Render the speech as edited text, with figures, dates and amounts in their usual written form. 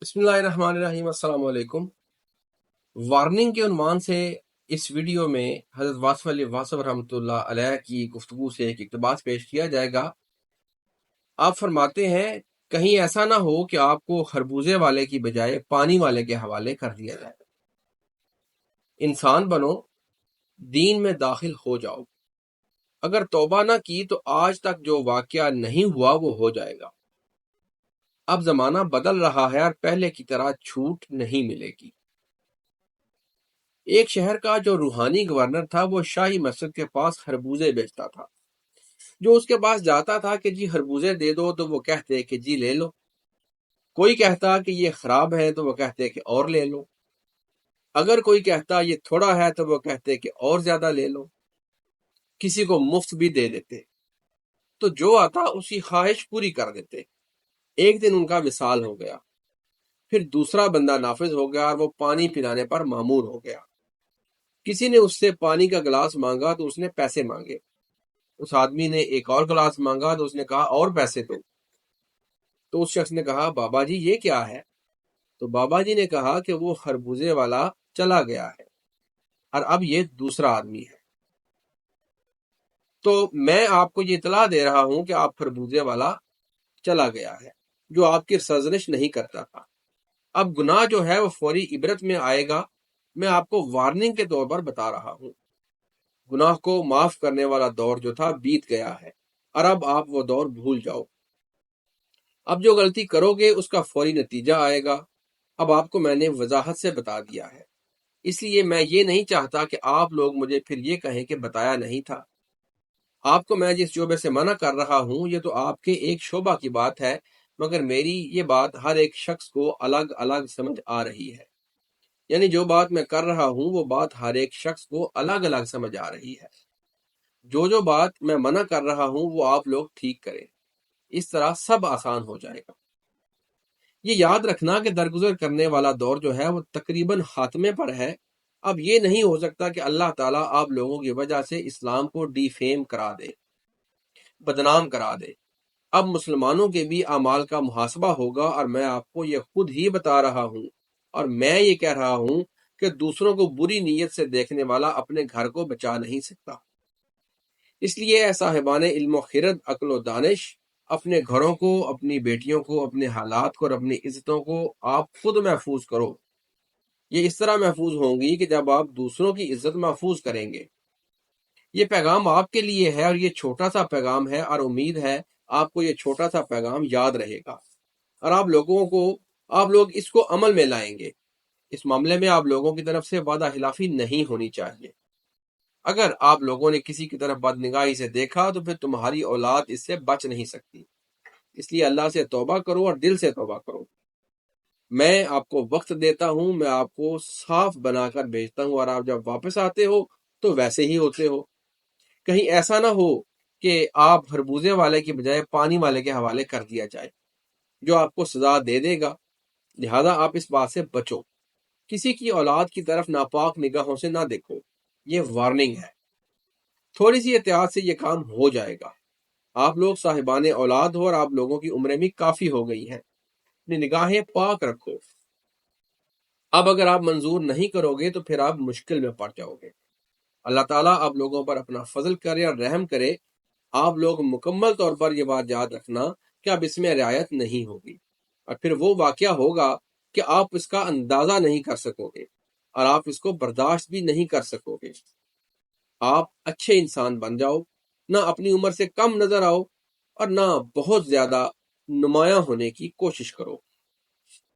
بسم اللہ الرحمن الرحیم۔ السلام علیکم۔ وارننگ کے عنوان سے اس ویڈیو میں حضرت واصف علی واصف رحمۃ اللہ علیہ کی گفتگو سے ایک اقتباس پیش کیا جائے گا۔ آپ فرماتے ہیں کہیں ایسا نہ ہو کہ آپ کو خربوزے والے کی بجائے پانی والے کے حوالے کر دیا جائے۔ انسان بنو، دین میں داخل ہو جاؤ۔ اگر توبہ نہ کی تو آج تک جو واقعہ نہیں ہوا وہ ہو جائے گا۔ اب زمانہ بدل رہا ہے اور پہلے کی طرح چھوٹ نہیں ملے گی۔ ایک شہر کا جو روحانی گورنر تھا وہ شاہی مسجد کے پاس خربوزے بیچتا تھا۔ جو اس کے پاس جاتا تھا کہ جی خربوزے دے دو تو وہ کہتے کہ جی لے لو۔ کوئی کہتا کہ یہ خراب ہے تو وہ کہتے کہ اور لے لو۔ اگر کوئی کہتا یہ تھوڑا ہے تو وہ کہتے کہ اور زیادہ لے لو۔ کسی کو مفت بھی دے دیتے تو جو آتا اس کی خواہش پوری کر دیتے۔ ایک دن ان کا وصال ہو گیا، پھر دوسرا بندہ نافذ ہو گیا اور وہ پانی پلانے پر مامور ہو گیا۔ کسی نے اس سے پانی کا گلاس مانگا تو اس نے پیسے مانگے۔ اس آدمی نے ایک اور گلاس مانگا تو اس نے کہا اور پیسے دو۔ تو اس شخص نے کہا بابا جی یہ کیا ہے؟ تو بابا جی نے کہا کہ وہ خربوزے والا چلا گیا ہے اور اب یہ دوسرا آدمی ہے، تو میں آپ کو یہ اطلاع دے رہا ہوں کہ آپ خربوزے والا چلا گیا ہے جو آپ کی سرزنش نہیں کرتا تھا۔ اب گناہ جو ہے وہ فوری عبرت میں آئے گا۔ میں آپ کو وارننگ کے طور پر بتا رہا ہوں۔ گناہ کو معاف کرنے والا دور جو تھا بیت گیا ہے اور اب آپ وہ دور بھول جاؤ۔ اب جو غلطی کرو گے اس کا فوری نتیجہ آئے گا۔ اب آپ کو میں نے وضاحت سے بتا دیا ہے، اس لیے میں یہ نہیں چاہتا کہ آپ لوگ مجھے پھر یہ کہیں کہ بتایا نہیں تھا۔ آپ کو میں جس شعبے سے منع کر رہا ہوں یہ تو آپ کے ایک شعبہ کی بات ہے، مگر میری یہ بات ہر ایک شخص کو الگ الگ سمجھ آ رہی ہے۔ یعنی جو بات میں کر رہا ہوں وہ بات ہر ایک شخص کو الگ الگ سمجھ آ رہی ہے۔ جو بات میں منع کر رہا ہوں وہ آپ لوگ ٹھیک کریں، اس طرح سب آسان ہو جائے گا۔ یہ یاد رکھنا کہ درگزر کرنے والا دور جو ہے وہ تقریباً خاتمے پر ہے۔ اب یہ نہیں ہو سکتا کہ اللہ تعالیٰ آپ لوگوں کی وجہ سے اسلام کو ڈی فیم کرا دے، بدنام کرا دے۔ اب مسلمانوں کے بھی اعمال کا محاسبہ ہوگا، اور میں آپ کو یہ خود ہی بتا رہا ہوں، اور میں یہ کہہ رہا ہوں کہ دوسروں کو بری نیت سے دیکھنے والا اپنے گھر کو بچا نہیں سکتا۔ اس لیے اے صاحبان علم و خرد، عقل و دانش، اپنے گھروں کو، اپنی بیٹیوں کو، اپنے حالات کو اور اپنی عزتوں کو آپ خود محفوظ کرو۔ یہ اس طرح محفوظ ہوں گی کہ جب آپ دوسروں کی عزت محفوظ کریں گے۔ یہ پیغام آپ کے لیے ہے، اور یہ چھوٹا سا پیغام ہے، اور امید ہے آپ کو یہ چھوٹا سا پیغام یاد رہے گا اور آپ لوگ اس کو عمل میں لائیں گے۔ اس معاملے میں آپ لوگوں کی طرف سے وعدہ خلافی نہیں ہونی چاہیے۔ اگر آپ لوگوں نے کسی کی طرف بدنگاہی سے دیکھا تو پھر تمہاری اولاد اس سے بچ نہیں سکتی۔ اس لیے اللہ سے توبہ کرو اور دل سے توبہ کرو۔ میں آپ کو وقت دیتا ہوں، میں آپ کو صاف بنا کر بھیجتا ہوں، اور آپ جب واپس آتے ہو تو ویسے ہی ہوتے ہو۔ کہیں ایسا نہ ہو کہ آپ خربوزے والے کی بجائے پانی والے کے حوالے کر دیا جائے جو آپ کو سزا دے دے گا۔ لہذا آپ اس بات سے بچو۔ کسی کی اولاد کی طرف ناپاک نگاہوں سے نہ دیکھو، یہ وارننگ ہے۔ تھوڑی سی احتیاط سے یہ کام ہو جائے گا۔ آپ لوگ صاحبان اولاد ہو اور آپ لوگوں کی عمریں بھی کافی ہو گئی ہیں، اپنی نگاہیں پاک رکھو۔ اب اگر آپ منظور نہیں کرو گے تو پھر آپ مشکل میں پڑ جاؤ گے۔ اللہ تعالیٰ آپ لوگوں پر اپنا فضل کرے اور رحم کرے۔ آپ لوگ مکمل طور پر یہ بات یاد رکھنا کہ اب اس میں رعایت نہیں ہوگی، اور پھر وہ واقعہ ہوگا کہ آپ اس کا اندازہ نہیں کر سکو گے اور آپ اس کو برداشت بھی نہیں کر سکو گے۔ آپ اچھے انسان بن جاؤ، نہ اپنی عمر سے کم نظر آؤ اور نہ بہت زیادہ نمایاں ہونے کی کوشش کرو۔